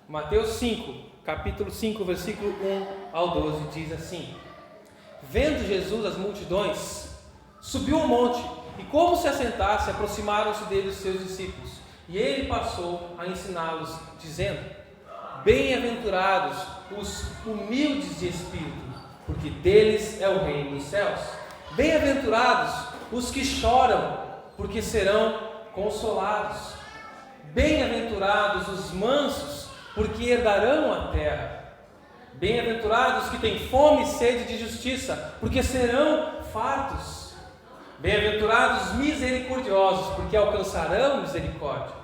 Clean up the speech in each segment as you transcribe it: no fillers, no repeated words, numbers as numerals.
Mateus 5, capítulo 5, versículo 1 ao 12, diz assim: Vendo Jesus as multidões, subiu um monte, e como se assentasse, aproximaram-se dele os seus discípulos. E ele passou a ensiná-los, dizendo: Bem-aventurados os humildes de espírito, porque deles é o reino dos céus. Bem-aventurados os que choram, porque serão consolados. Bem-aventurados os mansos, porque herdarão a terra. Bem-aventurados que têm fome e sede de justiça, porque serão fartos. Bem-aventurados os misericordiosos, porque alcançarão misericórdia.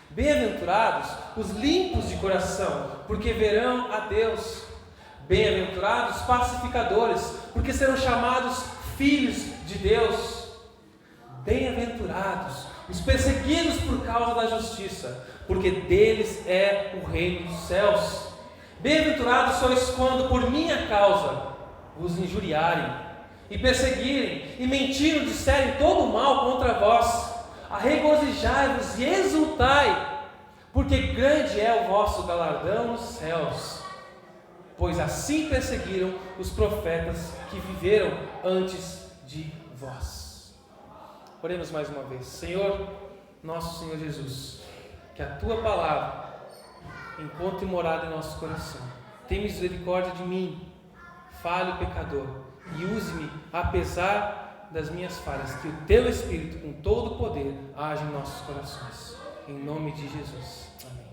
Bem-aventurados os limpos de coração, porque verão a Deus. Bem-aventurados os pacificadores, porque serão chamados filhos de Deus. Bem-aventurados os perseguidos por causa da justiça, porque deles é o reino dos céus. Bem-aventurados sois quando por minha causa vos injuriarem, e perseguirem, e mentindo disserem todo o mal contra vós. Regozijai-vos e exultai, porque grande é o vosso galardão nos céus, pois assim perseguiram os profetas que viveram antes de vós. Oremos mais uma vez. Senhor, nosso Senhor Jesus, que a Tua palavra encontre morada em nosso coração. Tem misericórdia de mim, falho pecador, e use-me apesar das minhas falhas, que o Teu Espírito, com todo o poder, age em nossos corações. Em nome de Jesus. Amém.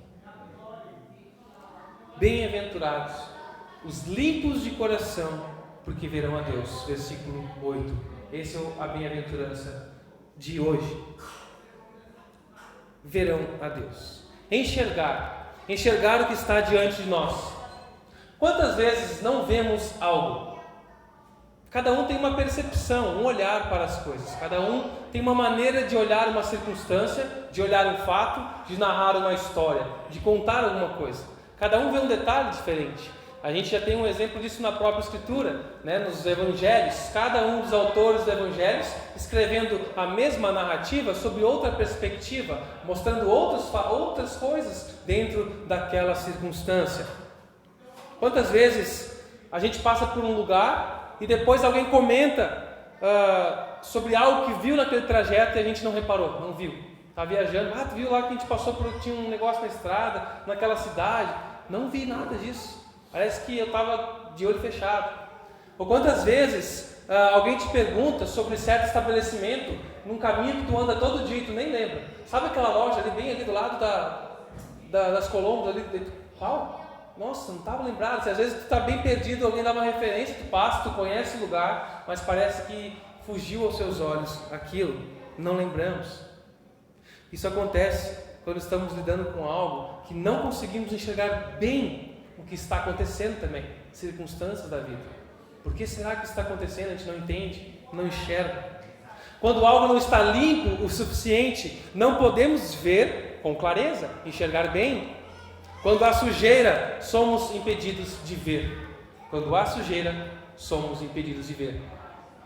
Bem-aventurados os limpos de coração, porque verão a Deus. Versículo 8. Essa é a bem-aventurança de hoje. Verão a Deus. Enxergar o que está diante de nós. Quantas vezes não vemos algo? Cada um tem uma percepção, um olhar para as coisas. Cada um tem uma maneira de olhar uma circunstância, de olhar um fato, de narrar uma história, de contar alguma coisa. Cada um vê um detalhe diferente. A gente já tem um exemplo disso na própria Escritura, nos Evangelhos. Cada um dos autores dos Evangelhos escrevendo a mesma narrativa sob outra perspectiva, mostrando outras coisas dentro daquela circunstância. Quantas vezes a gente passa por um lugar e depois alguém comenta sobre algo que viu naquele trajeto e a gente não reparou, não viu. Está viajando, tu viu lá que a gente passou tinha um negócio na estrada, naquela cidade. Não vi nada disso. Parece que eu estava de olho fechado. Ou quantas vezes alguém te pergunta sobre certo estabelecimento num caminho que tu anda todo dia e tu nem lembra. Sabe aquela loja ali, bem ali do lado das Colombas ali? Qual? Nossa, não estava lembrado. Se às vezes tu está bem perdido, alguém dá uma referência, tu passa, tu conhece o lugar, mas parece que fugiu aos seus olhos aquilo. Não lembramos. Isso acontece quando estamos lidando com algo que não conseguimos enxergar bem o que está acontecendo também, circunstâncias da vida. Por que será que está acontecendo? A gente não entende, não enxerga. Quando algo não está limpo o suficiente, não podemos ver com clareza, enxergar bem. Quando há sujeira, somos impedidos de ver. Quando há sujeira, somos impedidos de ver.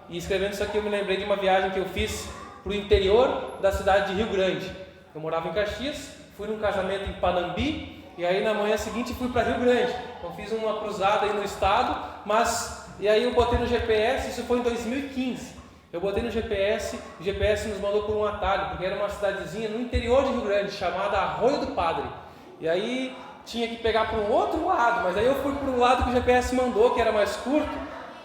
E escrevendo isso aqui, eu me lembrei de uma viagem que eu fiz para o interior da cidade de Rio Grande. Eu morava em Caxias, fui num casamento em Panambi, e aí na manhã seguinte fui para Rio Grande. Então fiz uma cruzada aí no estado, e aí eu botei no GPS, isso foi em 2015. Eu botei no GPS, o GPS nos mandou por um atalho, porque era uma cidadezinha no interior de Rio Grande, chamada Arroio do Padre. E aí tinha que pegar para um outro lado, mas aí eu fui para o lado que o GPS mandou, que era mais curto,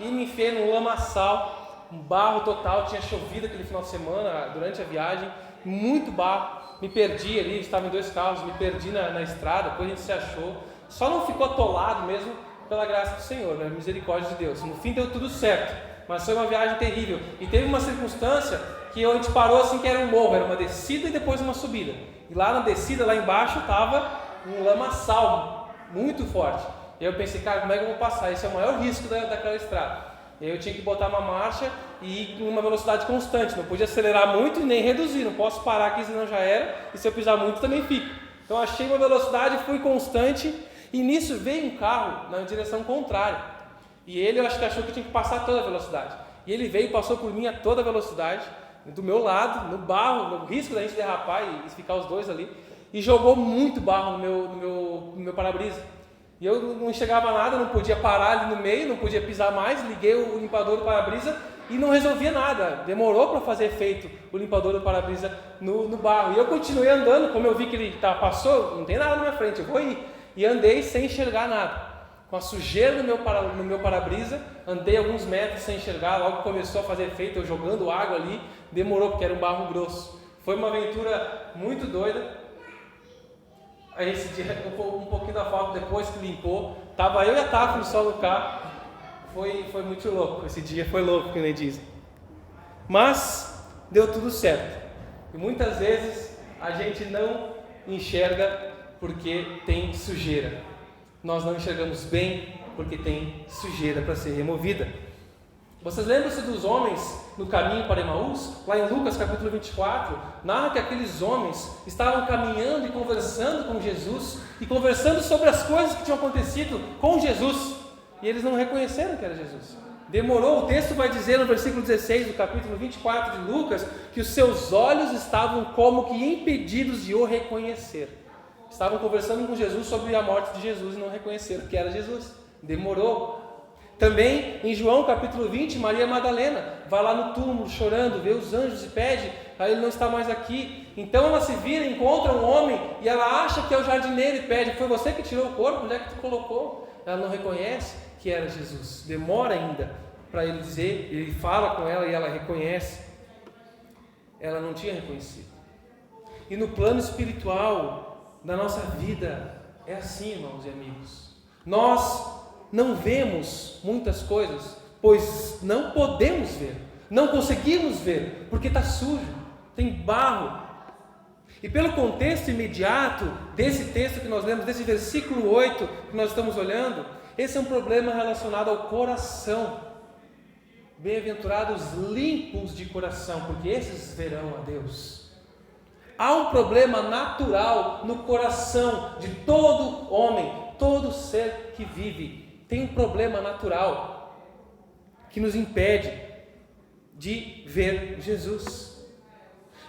e me enfiei num lamaçal, um barro total. Tinha chovido aquele final de semana, durante a viagem, muito barro. Me perdi ali, estava em 2 carros, me perdi na estrada, depois a gente se achou. Só não ficou atolado mesmo pela graça do Senhor, né? Misericórdia de Deus. No fim deu tudo certo, mas foi uma viagem terrível. E teve uma circunstância que a gente parou assim, que era um morro, era uma descida e depois uma subida. E lá na descida, lá embaixo, estava um lamaçal muito forte. E aí eu pensei, cara, como é que eu vou passar? Esse é o maior risco daquela estrada. E aí eu tinha que botar uma marcha e ir em uma velocidade constante. Não podia acelerar muito e nem reduzir. Não posso parar aqui, senão já era. E se eu pisar muito, também fico. Então achei uma velocidade, fui constante. E nisso veio um carro na direção contrária. E ele, eu acho que achou que tinha que passar toda a velocidade. E ele veio e passou por mim a toda a velocidade, do meu lado, no barro, no risco da gente derrapar e ficar os dois ali. E jogou muito barro no meu para-brisa. E eu não enxergava nada, não podia parar ali no meio, não podia pisar mais, liguei o limpador do para-brisa e não resolvia nada. Demorou para fazer efeito o limpador do para-brisa no barro. E eu continuei andando, como eu vi que ele passou, não tem nada na minha frente, eu vou ir. E andei sem enxergar nada. Com a sujeira no meu para-brisa, andei alguns metros sem enxergar, logo começou a fazer efeito, eu jogando água ali, demorou porque era um barro grosso. Foi uma aventura muito doida. Aí esse dia, um pouquinho da foto depois que limpou, tava eu e a Tafa no sol do carro. Foi muito louco, esse dia foi louco, que nem dizem. Mas deu tudo certo. E muitas vezes a gente não enxerga porque tem sujeira. Nós não enxergamos bem porque tem sujeira para ser removida. Vocês lembram-se dos homens no caminho para Emaús? Lá em Lucas capítulo 24, narra que aqueles homens estavam caminhando e conversando com Jesus, e conversando sobre as coisas que tinham acontecido com Jesus, e eles não reconheceram que era Jesus. Demorou, o texto vai dizer no versículo 16 do capítulo 24 de Lucas, que os seus olhos estavam como que impedidos de o reconhecer. Estavam conversando com Jesus sobre a morte de Jesus e não reconheceram que era Jesus. Demorou. Também em João capítulo 20, Maria Madalena vai lá no túmulo chorando, vê os anjos e pede, aí ele não está mais aqui. Então ela se vira, encontra um homem e ela acha que é o jardineiro e pede: foi você que tirou o corpo? Onde é que tu colocou? Ela não reconhece que era Jesus. Demora ainda para ele dizer, ele fala com ela e ela reconhece. Ela não tinha reconhecido. E no plano espiritual da nossa vida é assim, irmãos e amigos. Nós não vemos muitas coisas, pois não podemos ver, não conseguimos ver, porque está sujo, tem barro. E pelo contexto imediato desse texto que nós lemos, desse versículo 8 que nós estamos olhando, esse é um problema relacionado ao coração. Bem-aventurados limpos de coração, porque esses verão a Deus. Há um problema natural no coração de todo homem, todo ser que vive. Tem um problema natural que nos impede de ver Jesus.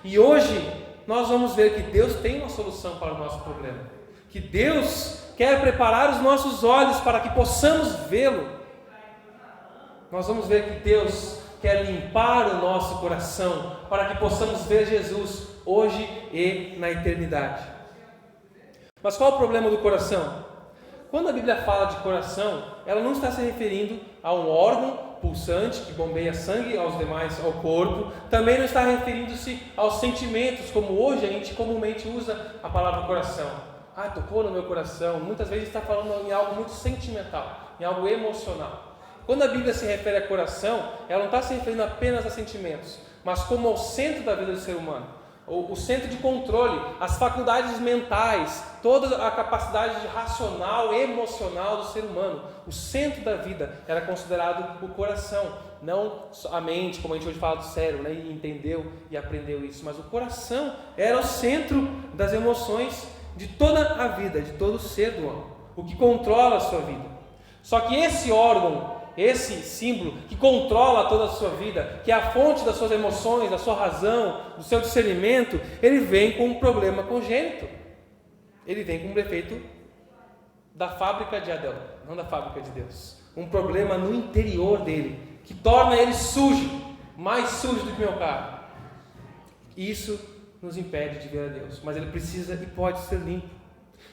E hoje nós vamos ver que Deus tem uma solução para o nosso problema. Que Deus quer preparar os nossos olhos para que possamos vê-lo. Nós vamos ver que Deus quer limpar o nosso coração para que possamos ver Jesus hoje e na eternidade. Mas qual é o problema do coração? Quando a Bíblia fala de coração, ela não está se referindo a um órgão pulsante que bombeia sangue aos demais, ao corpo. Também não está referindo-se aos sentimentos, como hoje a gente comumente usa a palavra coração. Ah, tocou no meu coração. Muitas vezes está falando em algo muito sentimental, em algo emocional. Quando a Bíblia se refere a coração, ela não está se referindo apenas a sentimentos, mas como ao centro da vida do ser humano. O centro de controle, as faculdades mentais, toda a capacidade racional, emocional do ser humano. O centro da vida era considerado o coração, não a mente, como a gente hoje fala do cérebro, né? E entendeu e aprendeu isso, mas o coração era o centro das emoções de toda a vida, de todo ser do homem, o que controla a sua vida. Só que esse órgão, esse símbolo que controla toda a sua vida, que é a fonte das suas emoções, da sua razão, do seu discernimento, ele vem com um problema congênito. Ele vem com um defeito da fábrica de Adão, não da fábrica de Deus. Um problema no interior dele, que torna ele sujo, mais sujo do que meu carro. Isso nos impede de ver a Deus, mas ele precisa e pode ser limpo.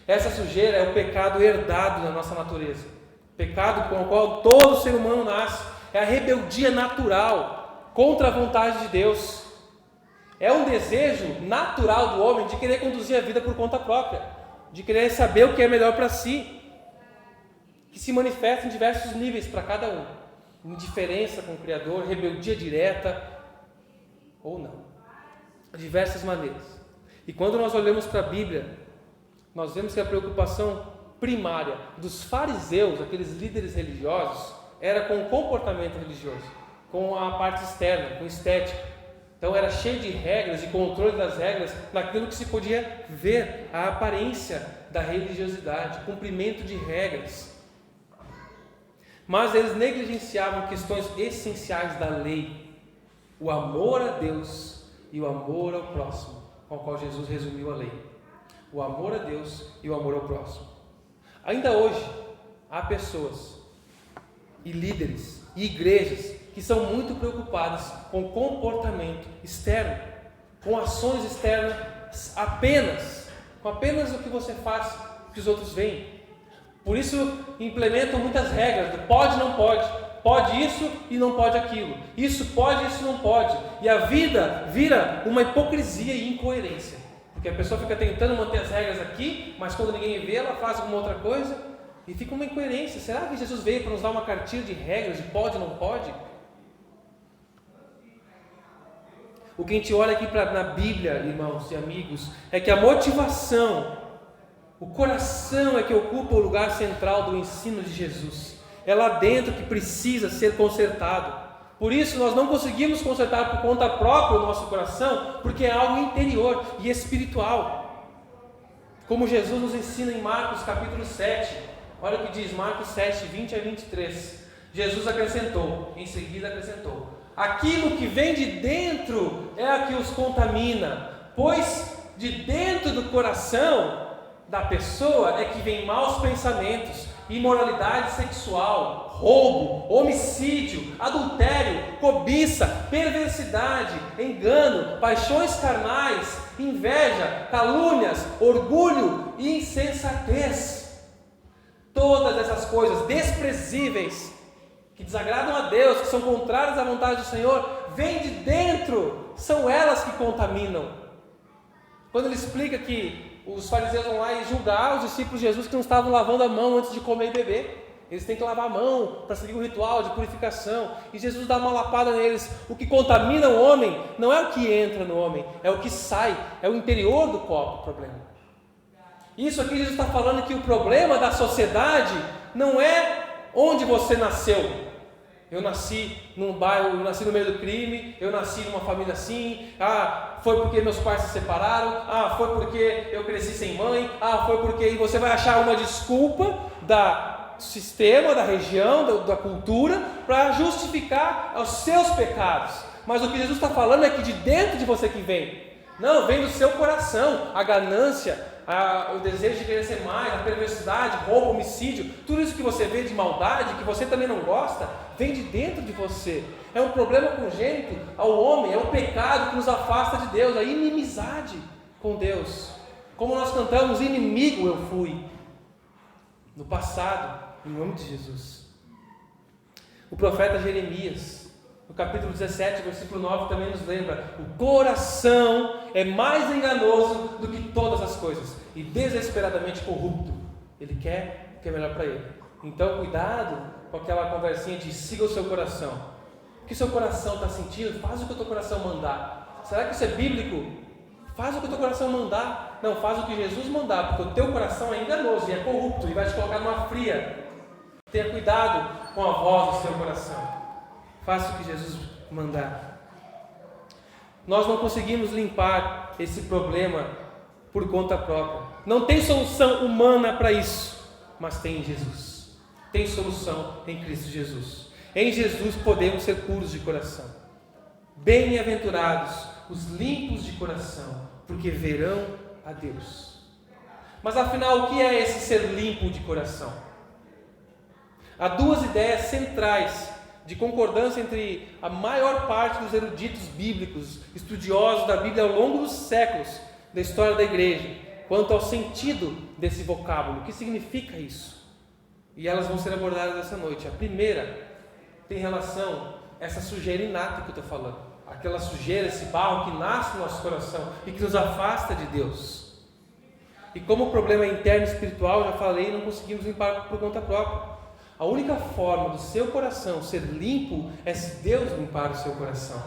Essa sujeira é o pecado herdado na nossa natureza. Pecado com o qual todo ser humano nasce, é a rebeldia natural contra a vontade de Deus. É um desejo natural do homem de querer conduzir a vida por conta própria, de querer saber o que é melhor para si, que se manifesta em diversos níveis para cada um. Indiferença com o Criador, rebeldia direta ou não, diversas maneiras. E quando nós olhamos para a Bíblia, nós vemos que a preocupação primária dos fariseus, aqueles líderes religiosos, era com o comportamento religioso, com a parte externa, com estética. Então era cheio de regras e controle das regras naquilo que se podia ver, a aparência da religiosidade, cumprimento de regras. Mas eles negligenciavam questões essenciais da lei, o amor a Deus e o amor ao próximo, com o qual Jesus resumiu a lei. O amor a Deus e o amor ao próximo. Ainda hoje, há pessoas e líderes e igrejas que são muito preocupadas com comportamento externo, com ações externas com apenas o que você faz, o que os outros veem. Por isso implementam muitas regras, do pode, não pode, pode isso e não pode aquilo, isso pode, isso não pode, e a vida vira uma hipocrisia e incoerência, porque a pessoa fica tentando manter as regras aqui, mas quando ninguém vê, ela faz alguma outra coisa, e fica uma incoerência. Será que Jesus veio para nos dar uma cartilha de regras, de pode e não pode? O que a gente olha aqui na Bíblia, irmãos e amigos, é que a motivação, o coração é que ocupa o lugar central do ensino de Jesus. É lá dentro que precisa ser consertado. Por isso nós não conseguimos consertar por conta própria o nosso coração, porque é algo interior e espiritual. Como Jesus nos ensina em Marcos capítulo 7. Olha o que diz Marcos 7, 20 a 23. Jesus em seguida acrescentou: aquilo que vem de dentro é a que os contamina, pois de dentro do coração da pessoa é que vem maus pensamentos, imoralidade sexual, roubo, homicídio, adultério, cobiça, perversidade, engano, paixões carnais, inveja, calúnias, orgulho e insensatez. Todas essas coisas desprezíveis, que desagradam a Deus, que são contrárias à vontade do Senhor, vêm de dentro, são elas que contaminam. Quando ele explica que os fariseus vão lá e julgar os discípulos de Jesus que não estavam lavando a mão antes de comer e beber, eles têm que lavar a mão para seguir o ritual de purificação, e Jesus dá uma lapada neles. O que contamina o homem não é o que entra no homem, é o que sai, é o interior do copo o problema. Isso aqui Jesus está falando que o problema da sociedade não é onde você nasceu. Eu nasci num bairro, eu nasci no meio do crime, eu nasci numa família assim, foi porque meus pais se separaram, foi porque eu cresci sem mãe, foi porque... E você vai achar uma desculpa do sistema, da região, da cultura, para justificar os seus pecados. Mas o que Jesus está falando é que de dentro de você que vem. Não, vem do seu coração, a ganância, o desejo de querer ser mais, a perversidade, roubo, homicídio, tudo isso que você vê de maldade, que você também não gosta, vem de dentro de você. É um problema congênito ao homem, é um pecado que nos afasta de Deus, a inimizade com Deus. Como nós cantamos, inimigo eu fui no passado, em nome de Jesus. O profeta Jeremias, no capítulo 17, versículo 9, também nos lembra: o coração é mais enganoso do que todas as coisas e desesperadamente corrupto. Ele quer o que é melhor para ele. Então cuidado com aquela conversinha de siga o seu coração. O que o seu coração está sentindo, faz o que o teu coração mandar. Será que isso é bíblico? Faz o que o teu coração mandar. Não, faz o que Jesus mandar, porque o teu coração é enganoso e é corrupto e vai te colocar numa fria. Tenha cuidado com a voz do seu coração. Faça o que Jesus mandar. Nós não conseguimos limpar esse problema por conta própria. Não tem solução humana para isso, mas tem em Jesus. Tem solução em Cristo Jesus. Em Jesus podemos ser puros de coração. Bem-aventurados os limpos de coração, porque verão a Deus. Mas afinal, o que é esse ser limpo de coração? Há duas ideias centrais de concordância entre a maior parte dos eruditos bíblicos, estudiosos da Bíblia ao longo dos séculos da história da igreja, quanto ao sentido desse vocábulo, o que significa isso. E elas vão ser abordadas essa noite. A primeira tem relação a essa sujeira inata que eu estou falando, aquela sujeira, esse barro que nasce no nosso coração e que nos afasta de Deus. E como o problema é interno e espiritual, já falei, não conseguimos limpar por conta própria. A única forma do seu coração ser limpo é se Deus limpar o seu coração.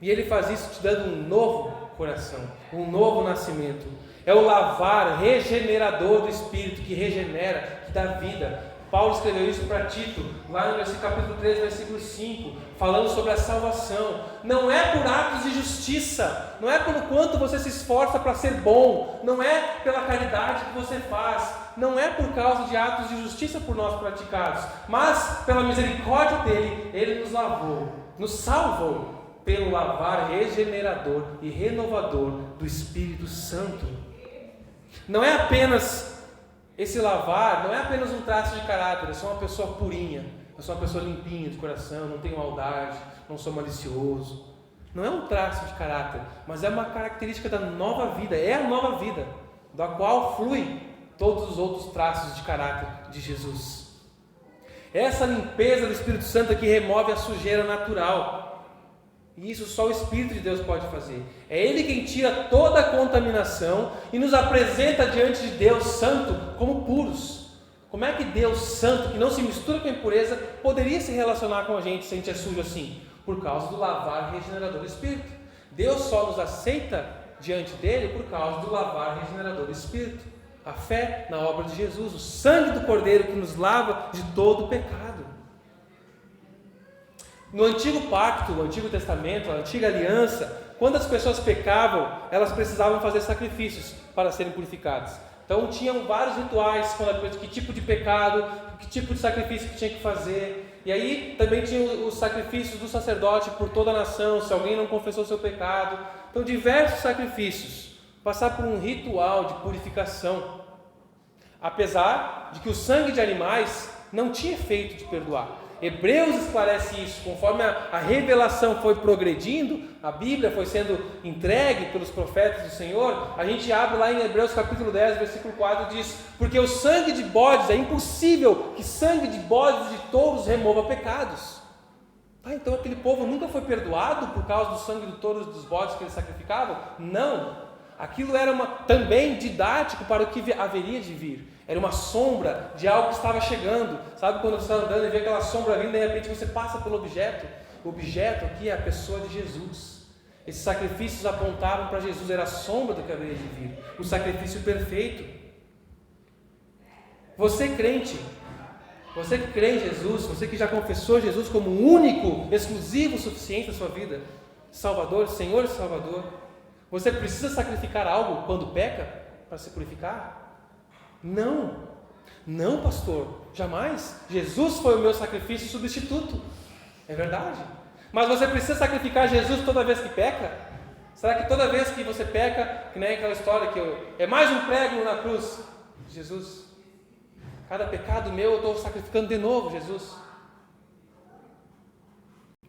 E Ele faz isso te dando um novo coração, um novo nascimento. É o lavar regenerador do Espírito, que regenera, que dá vida. Paulo escreveu isso para Tito, lá no capítulo 3, versículo 5, falando sobre a salvação. Não é por atos de justiça, não é pelo quanto você se esforça para ser bom, não é pela caridade que você faz, não é por causa de atos de justiça por nós praticados, mas pela misericórdia dele, ele nos lavou, nos salvou, pelo lavar regenerador e renovador do Espírito Santo. não é apenas esse lavar, não é apenas um traço de caráter. Eu sou uma pessoa purinha, eu sou uma pessoa limpinha de coração, não tenho maldade, não sou malicioso. Não é um traço de caráter, mas é uma característica da nova vida, é a nova vida, da qual flui todos os outros traços de caráter de Jesus. Essa limpeza do Espírito Santo que remove a sujeira natural. E isso só o Espírito de Deus pode fazer. É Ele quem tira toda a contaminação e nos apresenta diante de Deus Santo como puros. Como é que Deus Santo, que não se mistura com a impureza, poderia se relacionar com a gente se a gente é sujo assim? Por causa do lavar regenerador do Espírito. Deus só nos aceita diante dele por causa do lavar regenerador do Espírito. A fé na obra de Jesus, o sangue do Cordeiro que nos lava de todo o pecado. No Antigo Pacto, no Antigo Testamento, a Antiga Aliança, quando as pessoas pecavam, elas precisavam fazer sacrifícios para serem purificadas. Então tinham vários rituais, que tipo de pecado, que tipo de sacrifício que tinha que fazer. E aí também tinha os sacrifícios do sacerdote por toda a nação, se alguém não confessou seu pecado. Então diversos sacrifícios, passar por um ritual de purificação. Apesar de que o sangue de animais não tinha efeito de perdoar. Hebreus esclarece isso, conforme a revelação foi progredindo, a Bíblia foi sendo entregue pelos profetas do Senhor, a gente abre lá em Hebreus capítulo 10, versículo 4, diz: porque o sangue de bodes, é impossível que sangue de bodes e de touros remova pecados. Então aquele povo nunca foi perdoado por causa do sangue do touro e dos bodes que eles sacrificavam? Não. Aquilo era também didático para o que haveria de vir. Era uma sombra de algo que estava chegando. Sabe quando você está andando e vê aquela sombra vindo, de repente você passa pelo objeto? O objeto aqui é a pessoa de Jesus. Esses sacrifícios apontavam para Jesus, era a sombra do que haveria de vir. O sacrifício perfeito. Você crente, você que crê em Jesus, você que já confessou Jesus como único, exclusivo, suficiente na sua vida, Salvador, Senhor e Salvador, você precisa sacrificar algo quando peca para se purificar? Não, não, pastor, jamais. Jesus foi o meu sacrifício substituto, é verdade. Mas você precisa sacrificar Jesus toda vez que peca? Será que toda vez que você peca, que nem aquela história que é mais um prego na cruz, Jesus, cada pecado meu eu estou sacrificando de novo, Jesus?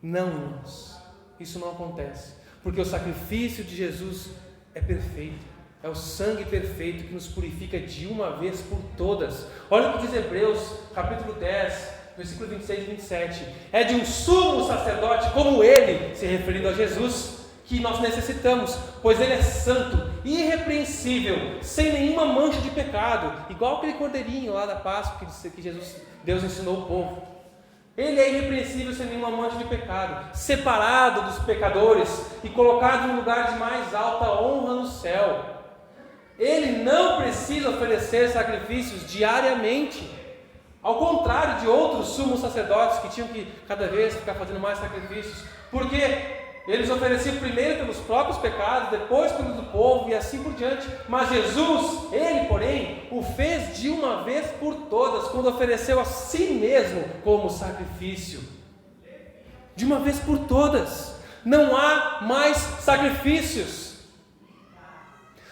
Não, irmãos, isso não acontece. Porque o sacrifício de Jesus é perfeito, é o sangue perfeito que nos purifica de uma vez por todas. Olha o que diz Hebreus, capítulo 10, versículo 26 e 27. É de um sumo sacerdote como ele, se referindo a Jesus, que nós necessitamos, pois ele é santo, irrepreensível, sem nenhuma mancha de pecado, igual aquele cordeirinho lá da Páscoa que Deus ensinou o povo. Ele é irrepreensível, sem nenhuma mancha de pecado, separado dos pecadores e colocado no lugar de mais alta honra no céu. Ele não precisa oferecer sacrifícios diariamente, ao contrário de outros sumos sacerdotes que tinham que cada vez ficar fazendo mais sacrifícios, porque eles ofereciam primeiro pelos próprios pecados, depois pelos do povo e assim por diante. Mas Jesus, ele porém, o fez de uma vez por todas, quando ofereceu a si mesmo como sacrifício. De uma vez por todas. Não há mais sacrifícios.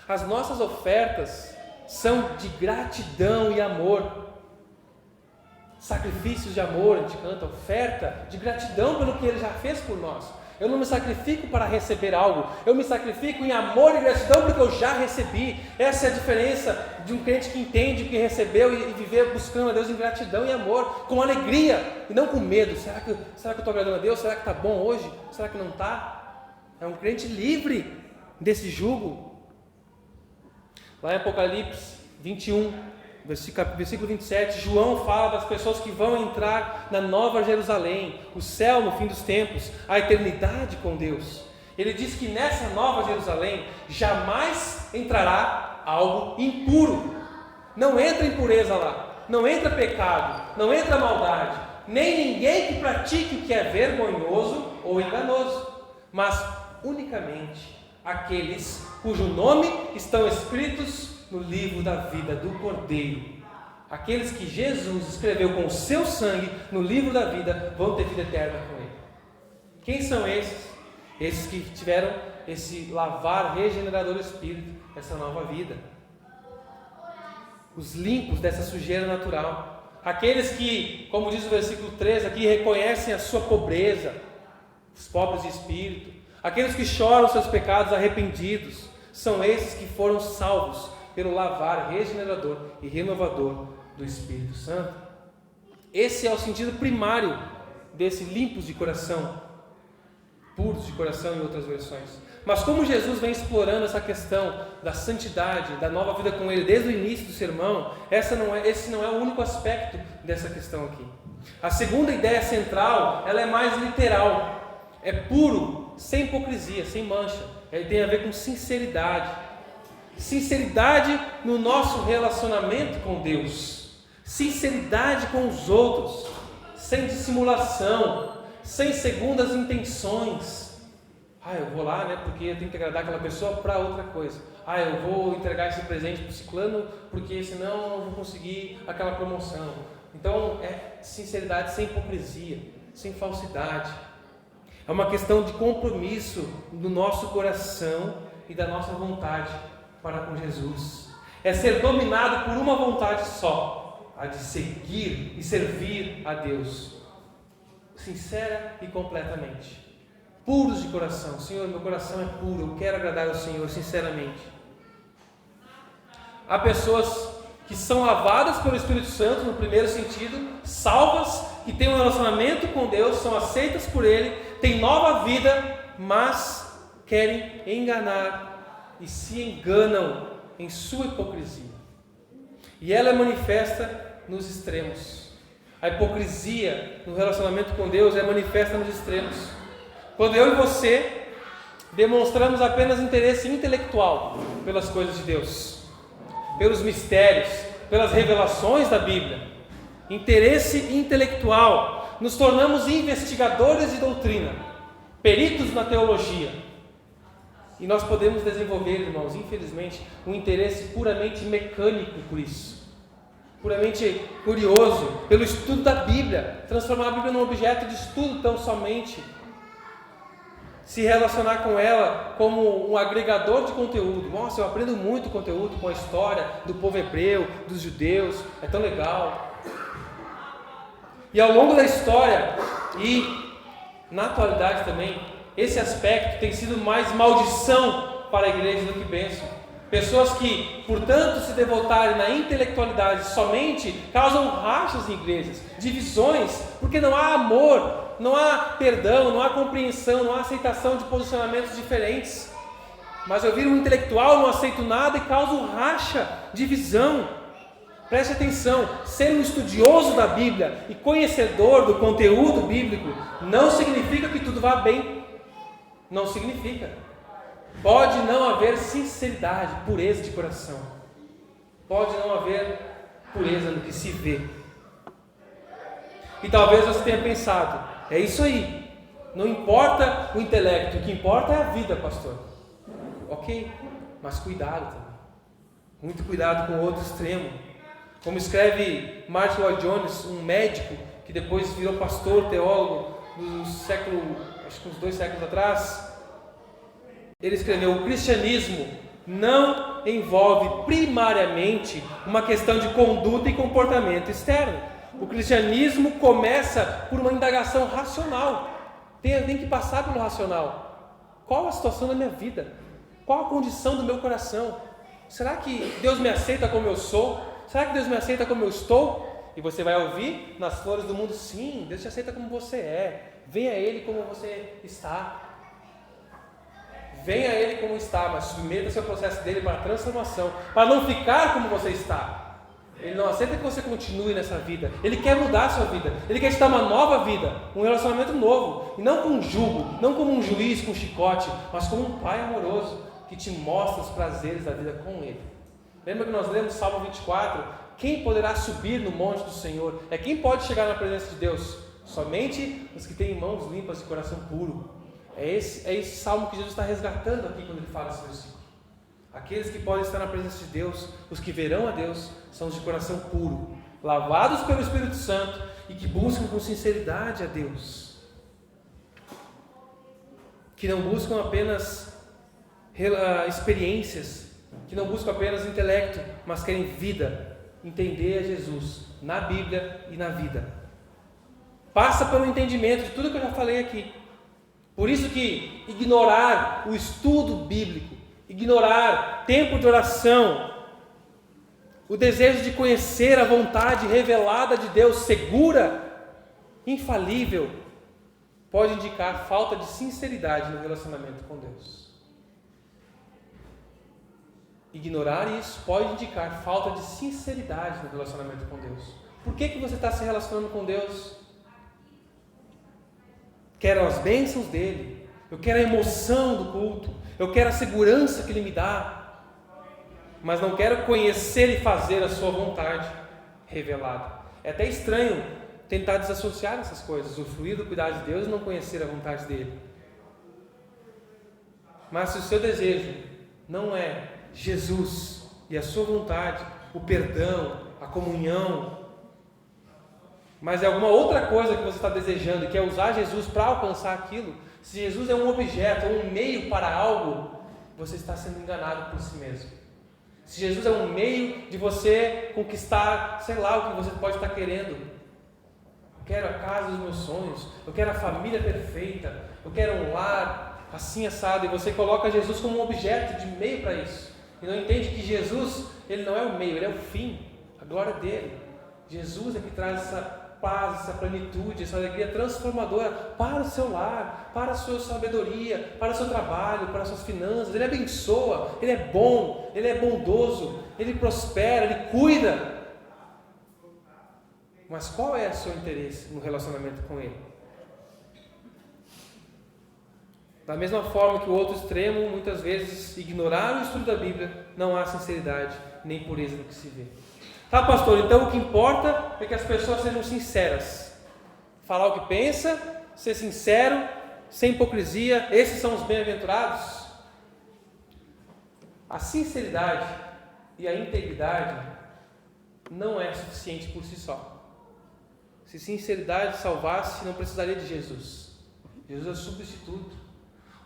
As nossas ofertas são de gratidão e amor. Sacrifícios de amor, a gente canta, oferta de gratidão pelo que ele já fez por nós. Eu não me sacrifico para receber algo, eu me sacrifico em amor e gratidão porque eu já recebi. Essa é a diferença de um crente que entende o que recebeu e viver buscando a Deus em gratidão e amor, com alegria e não com medo. Será que eu estou agradando a Deus? Será que está bom hoje? Será que não está? É um crente livre desse jugo. Lá em Apocalipse 21, versículo 27, João fala das pessoas que vão entrar na Nova Jerusalém, o céu no fim dos tempos, a eternidade com Deus. Ele diz que nessa Nova Jerusalém jamais entrará algo impuro. Não entra impureza lá, não entra pecado, não entra maldade, nem ninguém que pratique o que é vergonhoso ou enganoso, mas unicamente aqueles cujo nome estão escritos no livro da vida do Cordeiro. Aqueles que Jesus escreveu com o seu sangue no livro da vida vão ter vida eterna com ele. Quem são esses? Esses que tiveram esse lavar regenerador do Espírito, essa nova vida. os limpos dessa sujeira natural, aqueles que, como diz o versículo 3 aqui, reconhecem a sua pobreza, os pobres de espírito, aqueles que choram seus pecados arrependidos, são esses que foram salvos pelo lavar regenerador e renovador do Espírito Santo. Esse é o sentido primário desse limpos de coração, puros de coração em outras versões. Mas como Jesus vem explorando essa questão da santidade, da nova vida com Ele desde o início do sermão, esse não é o único aspecto dessa questão aqui. A segunda ideia central, ela é mais literal, é puro, sem hipocrisia, sem mancha. Ele tem a ver com sinceridade. Sinceridade no nosso relacionamento com Deus, sinceridade com os outros, sem dissimulação, sem segundas intenções. Eu vou lá, porque eu tenho que agradar aquela pessoa para outra coisa. Eu vou entregar esse presente para o ciclano porque senão eu não vou conseguir aquela promoção. Então é sinceridade sem hipocrisia, sem falsidade. É uma questão de compromisso do nosso coração e da nossa vontade para com Jesus. É ser dominado por uma vontade só, a de seguir e servir a Deus, sincera e completamente. Puros de coração. Senhor, meu coração é puro, eu quero agradar ao Senhor sinceramente. Há pessoas que são lavadas pelo Espírito Santo, no primeiro sentido, salvas, que têm um relacionamento com Deus, são aceitas por Ele, têm nova vida, mas querem enganar e se enganam em sua hipocrisia. E ela é manifesta nos extremos. A hipocrisia no relacionamento com Deus é manifesta nos extremos. Quando eu e você demonstramos apenas interesse intelectual pelas coisas de Deus, pelos mistérios, pelas revelações da Bíblia, interesse intelectual, nos tornamos investigadores de doutrina, peritos na teologia, e nós podemos desenvolver, irmãos, infelizmente, um interesse puramente mecânico por isso, puramente curioso, pelo estudo da Bíblia, transformar a Bíblia num objeto de estudo tão somente, se relacionar com ela como um agregador de conteúdo. Nossa, eu aprendo muito conteúdo com a história do povo hebreu, dos judeus, é tão legal. E ao longo da história e na atualidade também, esse aspecto tem sido mais maldição para a igreja do que bênção. Pessoas que, portanto, se devotarem na intelectualidade somente, causam rachas em igrejas, divisões, porque não há amor, não há perdão, não há compreensão, não há aceitação de posicionamentos diferentes. Mas eu viro um intelectual, não aceito nada e causo racha, divisão. Preste atenção, ser um estudioso da Bíblia e conhecedor do conteúdo bíblico não significa que tudo vá bem. Não significa. Pode não haver sinceridade, pureza de coração. Pode não haver pureza no que se vê. E talvez você tenha pensado, é isso aí, não importa o intelecto, o que importa é a vida, pastor. Ok, mas cuidado também. Muito cuidado com o outro extremo. Como escreve Martin Lloyd-Jones, um médico que depois virou pastor, teólogo, do século, acho que uns 2 séculos atrás, ele escreveu: o cristianismo não envolve primariamente uma questão de conduta e comportamento externo. O cristianismo começa por uma indagação racional. Tem que passar pelo racional. Qual a situação da minha vida? Qual a condição do meu coração? Será que Deus me aceita como eu sou? Será que Deus me aceita como eu estou? E você vai ouvir nas flores do mundo: sim, Deus te aceita como você é. Venha a Ele como você está. Venha a Ele como está, mas submeta-se ao processo dele para a transformação, para não ficar como você está. Ele não aceita que você continue nessa vida. Ele quer mudar a sua vida. Ele quer te dar uma nova vida, um relacionamento novo. E não com um jugo, não como um juiz com um chicote, mas como um pai amoroso que te mostra os prazeres da vida com Ele. Lembra que nós lemos Salmo 24? Quem poderá subir no monte do Senhor? É quem pode chegar na presença de Deus? Somente os que têm mãos limpas e coração puro. É esse salmo que Jesus está resgatando aqui quando ele fala esse versículo. Aqueles que podem estar na presença de Deus, os que verão a Deus, são os de coração puro, lavados pelo Espírito Santo e que buscam com sinceridade a Deus. Que não buscam apenas experiências, que não buscam apenas intelecto, mas querem vida, entender a Jesus na Bíblia e na vida. Passa pelo entendimento de tudo que eu já falei aqui. Por isso que ignorar o estudo bíblico, ignorar tempo de oração, o desejo de conhecer a vontade revelada de Deus, segura, infalível, pode indicar falta de sinceridade no relacionamento com Deus. Ignorar isso pode indicar falta de sinceridade no relacionamento com Deus. Por que você está se relacionando com Deus? Quero as bênçãos dele, eu quero a emoção do culto, eu quero a segurança que ele me dá, mas não quero conhecer e fazer a sua vontade revelada. É até estranho tentar desassociar essas coisas, usufruir do cuidado de Deus e não conhecer a vontade dele. Mas se o seu desejo não é Jesus e a sua vontade, o perdão, a comunhão, mas é alguma outra coisa que você está desejando e quer usar Jesus para alcançar aquilo, se Jesus é um objeto ou um meio para algo, você está sendo enganado por si mesmo. Se Jesus é um meio de você conquistar, sei lá, o que você pode estar querendo. Eu quero a casa dos meus sonhos, eu quero a família perfeita, eu quero um lar assim assado, e você coloca Jesus como um objeto de meio para isso. E não entende que Jesus, ele não é o meio, ele é o fim, a glória dele. Jesus é que traz essa paz, essa plenitude, essa alegria transformadora para o seu lar, para a sua sabedoria, para o seu trabalho, para as suas finanças. Ele abençoa, ele é bom, ele é bondoso, ele prospera, ele cuida. Mas qual é o seu interesse no relacionamento com ele? Da mesma forma que o outro extremo, muitas vezes, ignorar o estudo da Bíblia, não há sinceridade nem pureza no que se vê. Tá, pastor, então o que importa é que as pessoas sejam sinceras. Falar o que pensa, ser sincero, sem hipocrisia, esses são os bem-aventurados. A sinceridade e a integridade não é suficiente por si só. Se sinceridade salvasse, não precisaria de Jesus. Jesus é substituto.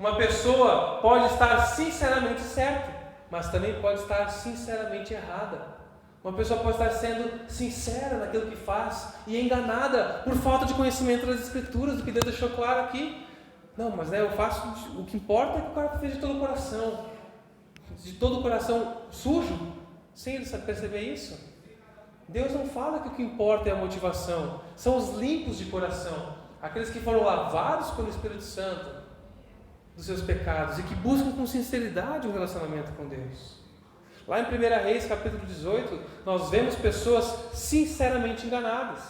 Uma pessoa pode estar sinceramente certa, mas também pode estar sinceramente errada. Uma pessoa pode estar sendo sincera naquilo que faz e enganada por falta de conhecimento das Escrituras, do que Deus deixou claro aqui. Não, mas eu faço, o que importa é que o cara fez de todo o coração sujo, sem ele perceber isso. Deus não fala que o que importa é a motivação, são os limpos de coração, aqueles que foram lavados pelo Espírito Santo dos seus pecados e que buscam com sinceridade o relacionamento com Deus. Lá em 1 Reis, capítulo 18, nós vemos pessoas sinceramente enganadas.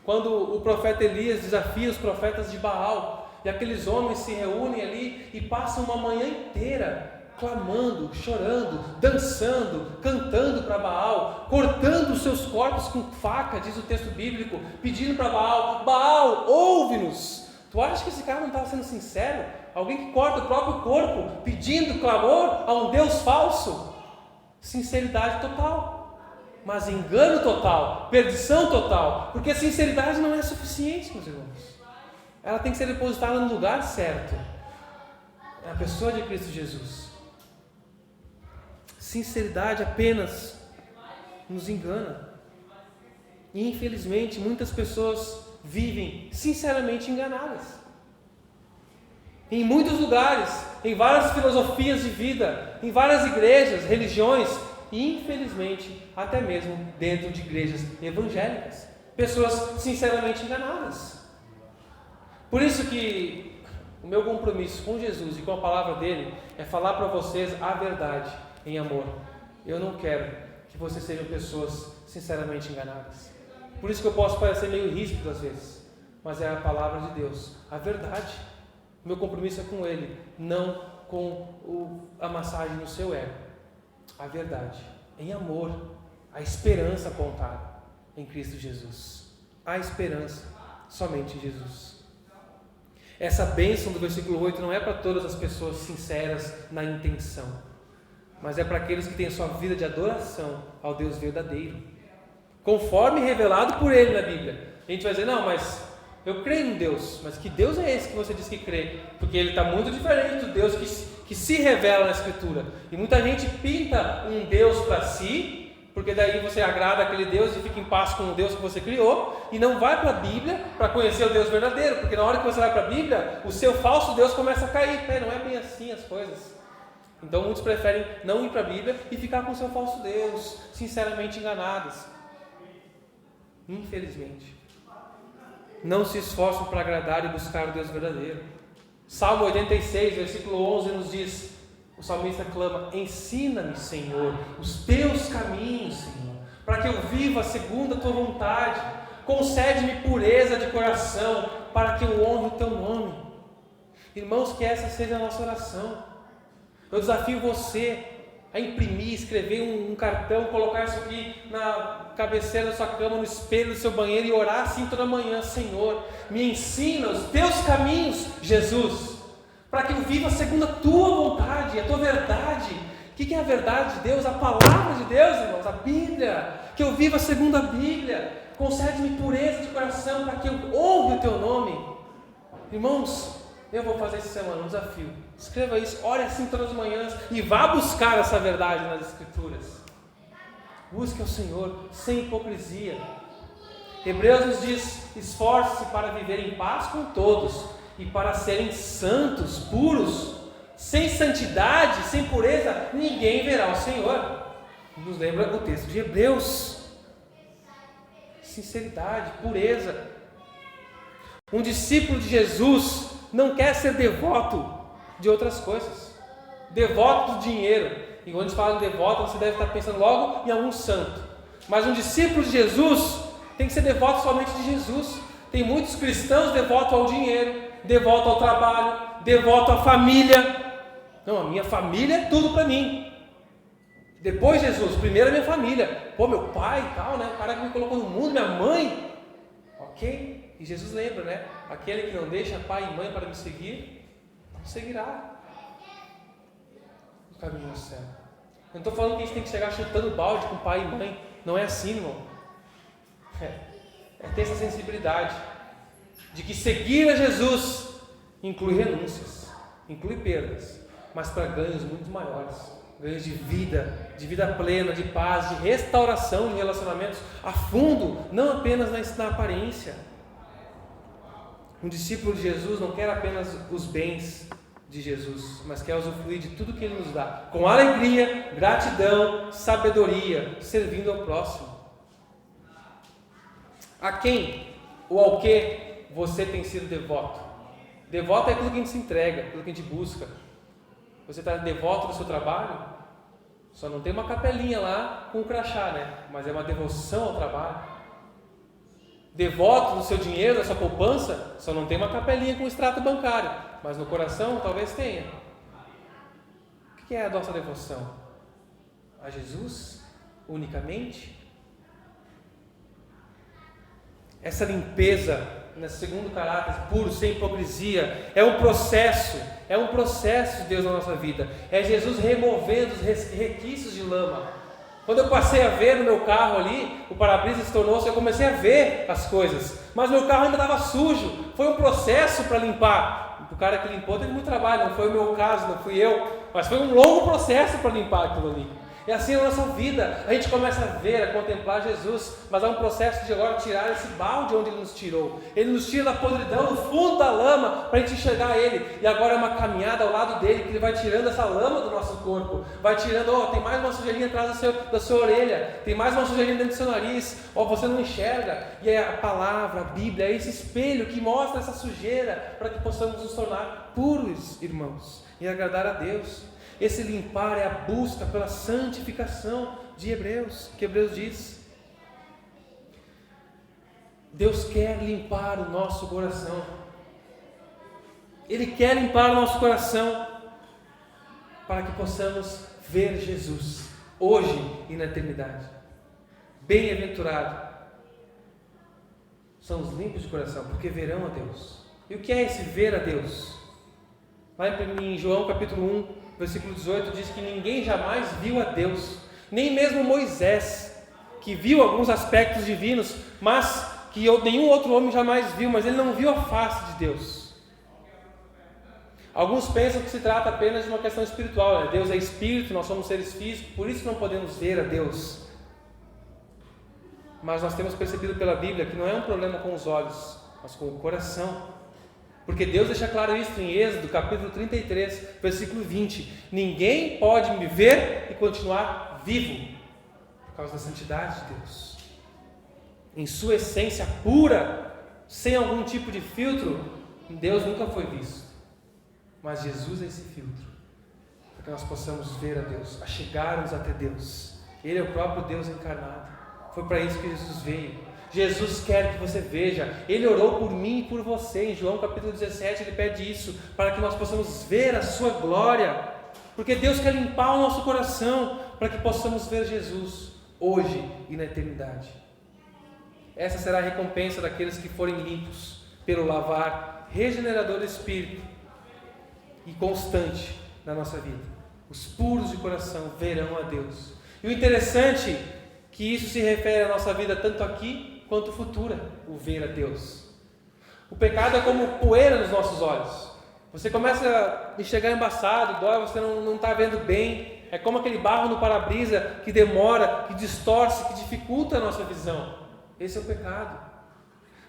Quando o profeta Elias desafia os profetas de Baal, e aqueles homens se reúnem ali e passam uma manhã inteira clamando, chorando, dançando, cantando para Baal, cortando os seus corpos com faca, diz o texto bíblico, pedindo para Baal: Baal, ouve-nos. Tu acha que esse cara não estava sendo sincero? Alguém que corta o próprio corpo, pedindo clamor a um Deus falso? Sinceridade total, mas engano total, perdição total, porque a sinceridade não é suficiente, meus irmãos. Ela tem que ser depositada no lugar certo. É a pessoa de Cristo Jesus. Sinceridade apenas nos engana. E infelizmente muitas pessoas vivem sinceramente enganadas. Em muitos lugares, em várias filosofias de vida, em várias igrejas, religiões, e infelizmente até mesmo dentro de igrejas evangélicas, pessoas sinceramente enganadas. Por isso que o meu compromisso com Jesus e com a palavra dele é falar para vocês a verdade em amor. Eu não quero que vocês sejam pessoas sinceramente enganadas. Por isso que eu posso parecer meio ríspido às vezes, mas é a palavra de Deus, a verdade. O meu compromisso é com ele, não com a massagem no seu ego. A verdade, em amor, a esperança apontada em Cristo Jesus. A esperança somente em Jesus. Essa bênção do versículo 8 não é para todas as pessoas sinceras na intenção, mas é para aqueles que têm a sua vida de adoração ao Deus verdadeiro, conforme revelado por ele na Bíblia. A gente vai dizer: não, mas eu creio em Deus. Mas que Deus é esse que você diz que crê? Porque ele está muito diferente do Deus que se revela na Escritura. E muita gente pinta um Deus para si, porque daí você agrada aquele Deus e fica em paz com o Deus que você criou, e não vai para a Bíblia para conhecer o Deus verdadeiro, porque na hora que você vai para a Bíblia, o seu falso Deus começa a cair. Não é bem assim as coisas. Então muitos preferem não ir para a Bíblia e ficar com o seu falso Deus, sinceramente enganados. Infelizmente. Não se esforçam para agradar e buscar o Deus verdadeiro. Salmo 86, versículo 11 nos diz, o salmista clama: ensina-me, Senhor, os teus caminhos, Senhor, para que eu viva segundo a tua vontade. Concede-me pureza de coração, para que eu honre o teu nome. Irmãos, que essa seja a nossa oração. Eu desafio você a imprimir, escrever um cartão, colocar isso aqui na cabeceira da sua cama, no espelho do seu banheiro e orar assim toda manhã: Senhor, me ensina os teus caminhos, Jesus, para que eu viva segundo a tua vontade, a tua verdade. O que é a verdade de Deus? A palavra de Deus, irmãos, a Bíblia. Que eu viva segundo a Bíblia. Concede-me pureza de coração para que eu honre o teu nome. Irmãos, eu vou fazer essa semana um desafio. Escreva isso, ore assim todas as manhãs e vá buscar essa verdade nas Escrituras. Busque ao Senhor sem hipocrisia. Hebreus nos diz: esforce-se para viver em paz com todos e para serem santos, puros. Sem santidade, sem pureza, ninguém verá o Senhor. Nos lembra o texto de Hebreus. Sinceridade, pureza. Um discípulo de Jesus não quer ser devoto de outras coisas, devoto do dinheiro. E quando a gente fala em devoto, você deve estar pensando logo em algum santo. Mas um discípulo de Jesus tem que ser devoto somente de Jesus. Tem muitos cristãos devotos ao dinheiro, devoto ao trabalho, devoto à família. Não, a minha família é tudo para mim. Depois Jesus, primeiro a minha família. Meu pai e tal, né? O cara que me colocou no mundo, minha mãe. Ok? E Jesus lembra, né? Aquele que não deixa pai e mãe para me seguir, não seguirá o caminho do céu. Eu não estou falando que a gente tem que chegar chutando balde com pai e mãe. Não é assim, irmão. É ter essa sensibilidade de que seguir a Jesus inclui renúncias, inclui perdas, mas para ganhos muito maiores. Ganhos de vida plena, de paz, de restauração de relacionamentos a fundo, não apenas na aparência. Um discípulo de Jesus não quer apenas os bens de Jesus, mas quer usufruir de tudo que Ele nos dá, com alegria, gratidão, sabedoria, servindo ao próximo. A quem ou ao que você tem sido devoto? Devoto é aquilo que a gente se entrega, aquilo que a gente busca. Você está devoto do seu trabalho? Só não tem uma capelinha lá com um crachá, né? Mas é uma devoção ao trabalho. Devoto do seu dinheiro, da sua poupança? Só não tem uma capelinha com extrato bancário, mas no coração talvez tenha. O que é a nossa devoção? A Jesus unicamente? Essa limpeza, nesse segundo caráter, puro, sem hipocrisia, é um processo de Deus na nossa vida. É Jesus removendo os requisitos de lama. Quando eu passei a ver no meu carro ali, o para-brisa se tornou, eu comecei a ver as coisas, mas meu carro ainda estava sujo. Foi um processo para limpar. O cara que limpou teve muito trabalho, não foi o meu caso, não fui eu, mas foi um longo processo para limpar aquilo ali. É assim a nossa vida, a gente começa a ver, a contemplar Jesus, mas há um processo de agora tirar esse balde onde Ele nos tirou. Ele nos tira da podridão, do fundo da lama, para a gente enxergar Ele, e agora é uma caminhada ao lado dele, que Ele vai tirando essa lama do nosso corpo, vai tirando, tem mais uma sujeirinha atrás da sua orelha, tem mais uma sujeirinha dentro do seu nariz, você não enxerga, e é a palavra, a Bíblia, é esse espelho que mostra essa sujeira, para que possamos nos tornar puros, irmãos, e agradar a Deus. Esse limpar é a busca pela santificação de Hebreus, que Hebreus diz. Deus quer limpar o nosso coração. Ele quer limpar o nosso coração para que possamos ver Jesus hoje e na eternidade. Bem-aventurado são os limpos de coração, porque verão a Deus. E o que é esse ver a Deus? Lá em João capítulo 1, versículo 18, diz que ninguém jamais viu a Deus, nem mesmo Moisés, que viu alguns aspectos divinos, mas que nenhum outro homem jamais viu, mas ele não viu a face de Deus. Alguns pensam que se trata apenas de uma questão espiritual, né? Deus é espírito, nós somos seres físicos, por isso não podemos ver a Deus. Mas nós temos percebido pela Bíblia que não é um problema com os olhos, mas com o coração. Porque Deus deixa claro isso em Êxodo, capítulo 33, versículo 20. Ninguém pode me ver e continuar vivo, por causa da santidade de Deus. Em sua essência pura, sem algum tipo de filtro, Deus nunca foi visto. Mas Jesus é esse filtro, para que nós possamos ver a Deus, achegar-nos até Deus. Ele é o próprio Deus encarnado. Foi para isso que Jesus veio. Jesus quer que você veja. Ele orou por mim e por você. Em João capítulo 17 ele pede isso, para que nós possamos ver a sua glória. Porque Deus quer limpar o nosso coração, para que possamos ver Jesus hoje e na eternidade. Essa será a recompensa daqueles que forem limpos pelo lavar regenerador do Espírito e constante na nossa vida. Os puros de coração verão a Deus. E o interessante é que isso se refere à nossa vida tanto aqui quanto futura, o ver a Deus. O pecado é como poeira nos nossos olhos. Você começa a enxergar embaçado, dói, você não está vendo bem. É como aquele barro no para-brisa que demora, que distorce, que dificulta a nossa visão. Esse é o pecado.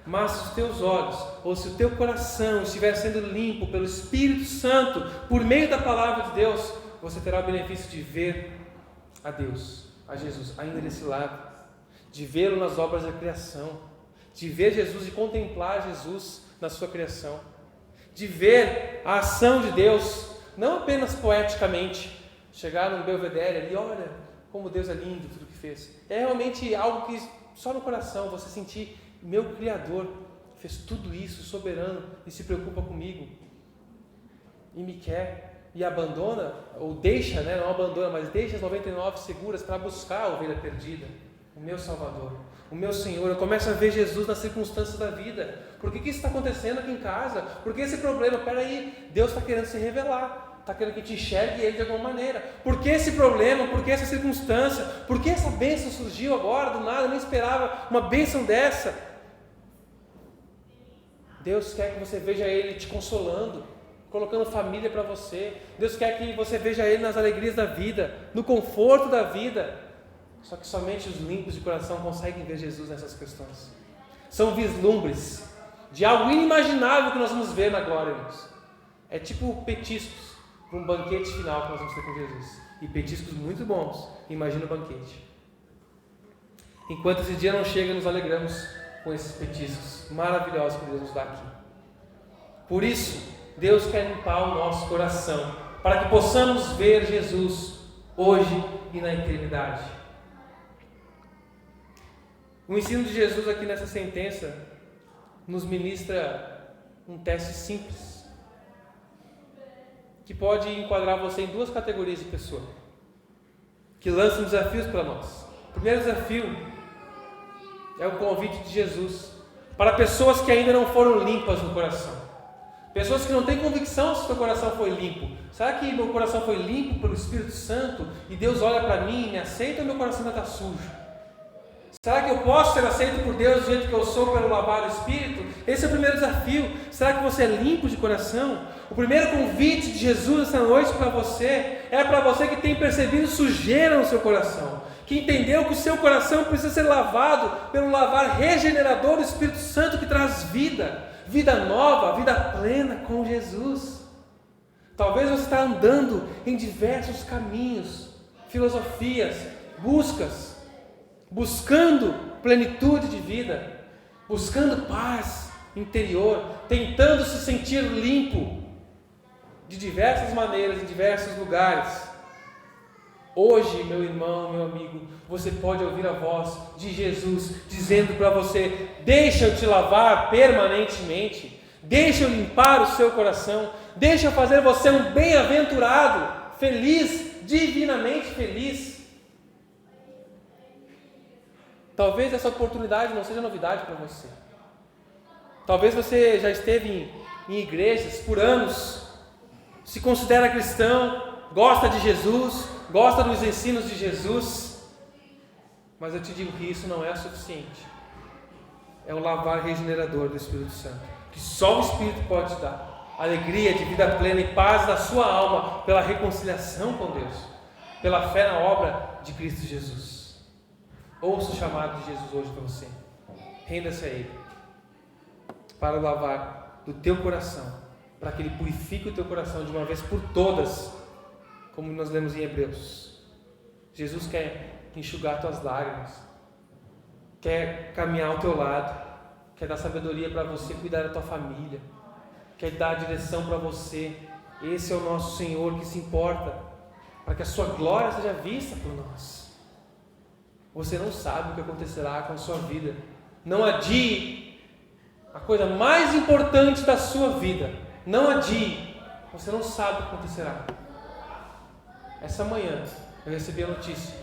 Mas se os teus olhos, ou se o teu coração estiver sendo limpo pelo Espírito Santo, por meio da palavra de Deus, você terá o benefício de ver a Deus, a Jesus, ainda desse lado, de vê-lo nas obras da criação, de ver Jesus e contemplar Jesus na sua criação, de ver a ação de Deus, não apenas poeticamente, chegar num belvedere ali, olha como Deus é lindo, tudo que fez. É realmente algo que só no coração você sentir, meu Criador fez tudo isso, soberano, e se preocupa comigo, e me quer, e abandona, ou deixa, não abandona, mas deixa as 99 seguras para buscar a ovelha perdida. O meu Salvador, o meu Senhor. Eu começo a ver Jesus nas circunstâncias da vida. Por que isso está acontecendo aqui em casa? Por que esse problema? Peraí, Deus está querendo se revelar, está querendo que te enxergue Ele de alguma maneira. Por que esse problema? Por que essa circunstância? Por que essa bênção surgiu agora, do nada? Eu não esperava uma bênção dessa. Deus quer que você veja Ele te consolando, colocando família para você. Deus quer que você veja Ele nas alegrias da vida, no conforto da vida. Só que somente os limpos de coração conseguem ver Jesus nessas questões. São vislumbres de algo inimaginável que nós vamos ver na glória, irmãos. É tipo petiscos para um banquete final que nós vamos ter com Jesus. E petiscos muito bons. Imagina o banquete. Enquanto esse dia não chega, nos alegramos com esses petiscos maravilhosos que Deus nos dá aqui. Por isso, Deus quer limpar o nosso coração, para que possamos ver Jesus hoje e na eternidade. O ensino de Jesus aqui nessa sentença nos ministra um teste simples, que pode enquadrar você em duas categorias de pessoa, que lançam desafios para nós. O primeiro desafio é o convite de Jesus para pessoas que ainda não foram limpas no coração, pessoas que não têm convicção se o seu coração foi limpo. Será que meu coração foi limpo pelo Espírito Santo e Deus olha para mim e me aceita, ou meu coração ainda está sujo? Será que eu posso ser aceito por Deus do jeito que eu sou pelo lavar do Espírito? Esse é o primeiro desafio. Será que você é limpo de coração? O primeiro convite de Jesus essa noite para você é para você que tem percebido sujeira no seu coração, que entendeu que o seu coração precisa ser lavado pelo lavar regenerador do Espírito Santo, que traz vida, vida nova, vida plena com Jesus. Talvez você está andando em diversos caminhos, filosofias, buscando plenitude de vida, buscando paz interior, tentando se sentir limpo de diversas maneiras, em diversos lugares. Hoje, meu irmão, meu amigo, você pode ouvir a voz de Jesus dizendo para você: deixa eu te lavar permanentemente, deixa eu limpar o seu coração, deixa eu fazer você um bem-aventurado, feliz, divinamente feliz. Talvez essa oportunidade não seja novidade para você. Talvez você já esteve em igrejas por anos, se considera cristão, gosta de Jesus, gosta dos ensinos de Jesus, mas eu te digo que isso não é suficiente. É o lavar regenerador do Espírito Santo, que só o Espírito pode te dar. Alegria de vida plena e paz na sua alma, pela reconciliação com Deus, pela fé na obra de Cristo Jesus. Ouça o chamado de Jesus hoje para você. Renda-se a Ele, para lavar do teu coração, para que Ele purifique o teu coração de uma vez por todas, como nós lemos em Hebreus. Jesus quer enxugar tuas lágrimas, quer caminhar ao teu lado, quer dar sabedoria para você cuidar da tua família, quer dar direção para você. Esse é o nosso Senhor que se importa, para que a sua glória seja vista por nós. Você não sabe o que acontecerá com a sua vida. Não adie a coisa mais importante da sua vida. Não adie. Você não sabe o que acontecerá. Essa manhã eu recebi a notícia.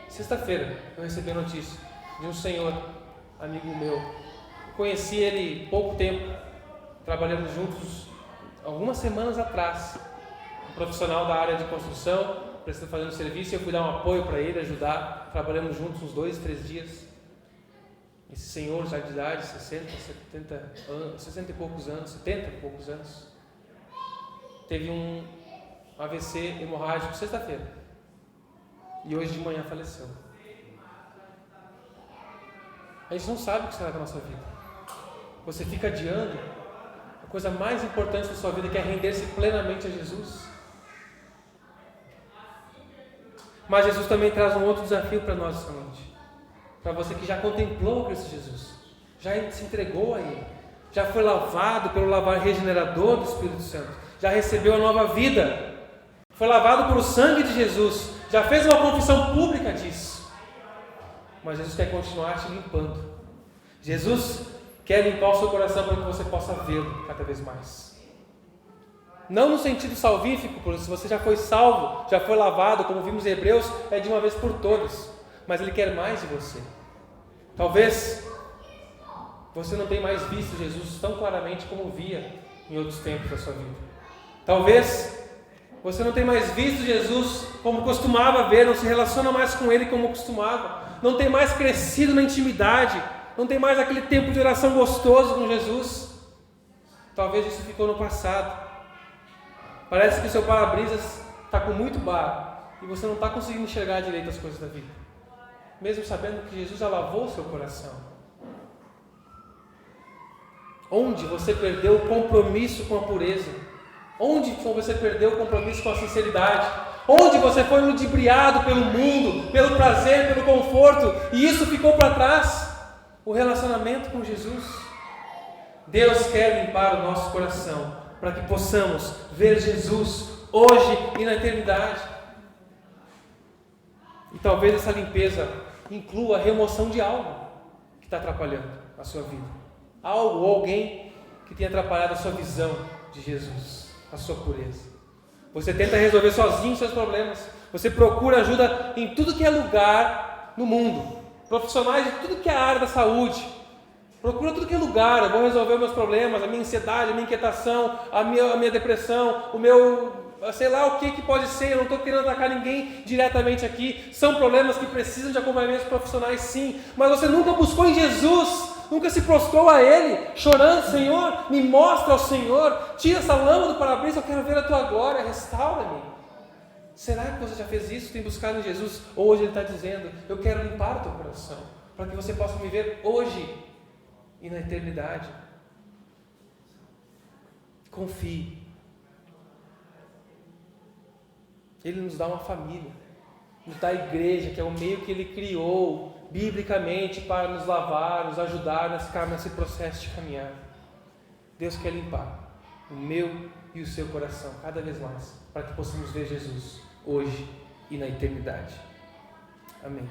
Sexta-feira eu recebi a notícia de um senhor, amigo meu. Conheci ele pouco tempo. Trabalhamos juntos algumas semanas atrás. Um profissional da área de construção, fazendo serviço, e eu fui dar um apoio para ele, ajudar. Trabalhamos juntos uns 2, 3 dias. Esse senhor já de idade, 60 e poucos anos, 70 e poucos anos, teve um AVC hemorrágico sexta-feira e hoje de manhã faleceu. A gente não sabe o que será da nossa vida. Você fica adiando a coisa mais importante da sua vida, que é render-se plenamente a Jesus. Mas Jesus também traz um outro desafio para nós esta noite. Para você que já contemplou o Cristo Jesus, já se entregou a Ele, já foi lavado pelo lavar regenerador do Espírito Santo, já recebeu a nova vida, foi lavado pelo sangue de Jesus, já fez uma confissão pública disso. Mas Jesus quer continuar te limpando. Jesus quer limpar o seu coração para que você possa vê-lo cada vez mais. Não no sentido salvífico, porque se você já foi salvo, já foi lavado, como vimos em Hebreus, é de uma vez por todas. Mas Ele quer mais de você. Talvez você não tenha mais visto Jesus tão claramente como via em outros tempos da sua vida. Talvez você não tenha mais visto Jesus como costumava ver, não se relaciona mais com Ele como costumava, não tem mais crescido na intimidade, não tem mais aquele tempo de oração gostoso com Jesus. Talvez isso ficou no passado. Parece que o seu para-brisas está com muito barro e você não está conseguindo enxergar direito as coisas da vida, mesmo sabendo que Jesus já lavou o seu coração. Onde você perdeu o compromisso com a pureza? Onde você perdeu o compromisso com a sinceridade? Onde você foi ludibriado pelo mundo, pelo prazer, pelo conforto, e isso ficou para trás? O relacionamento com Jesus. Deus quer limpar o nosso coração, para que possamos ver Jesus hoje e na eternidade. E talvez essa limpeza inclua a remoção de algo que está atrapalhando a sua vida. Algo ou alguém que tenha atrapalhado a sua visão de Jesus, a sua pureza. Você tenta resolver sozinho os seus problemas. Você procura ajuda em tudo que é lugar no mundo. Profissionais de tudo que é área da saúde. Procura tudo que é lugar. Eu vou resolver os meus problemas, a minha ansiedade, a minha inquietação, a minha depressão, o meu... sei lá o que pode ser. Eu não estou querendo atacar ninguém diretamente aqui. São problemas que precisam de acompanhamentos profissionais, sim. Mas você nunca buscou em Jesus. Nunca se prostrou a Ele, chorando: Senhor, me mostra ao Senhor, tira essa lama do para-brisa, eu quero ver a Tua glória, restaura-me. Será que você já fez isso? Tem buscado em Jesus? Hoje Ele está dizendo: eu quero limpar o teu coração, para que você possa me ver hoje e na eternidade. Confie. Ele nos dá uma família, nos dá a igreja, que é o meio que Ele criou biblicamente para nos lavar, nos ajudar nesse processo de caminhar. Deus quer limpar o meu e o seu coração cada vez mais, para que possamos ver Jesus hoje e na eternidade. Amém.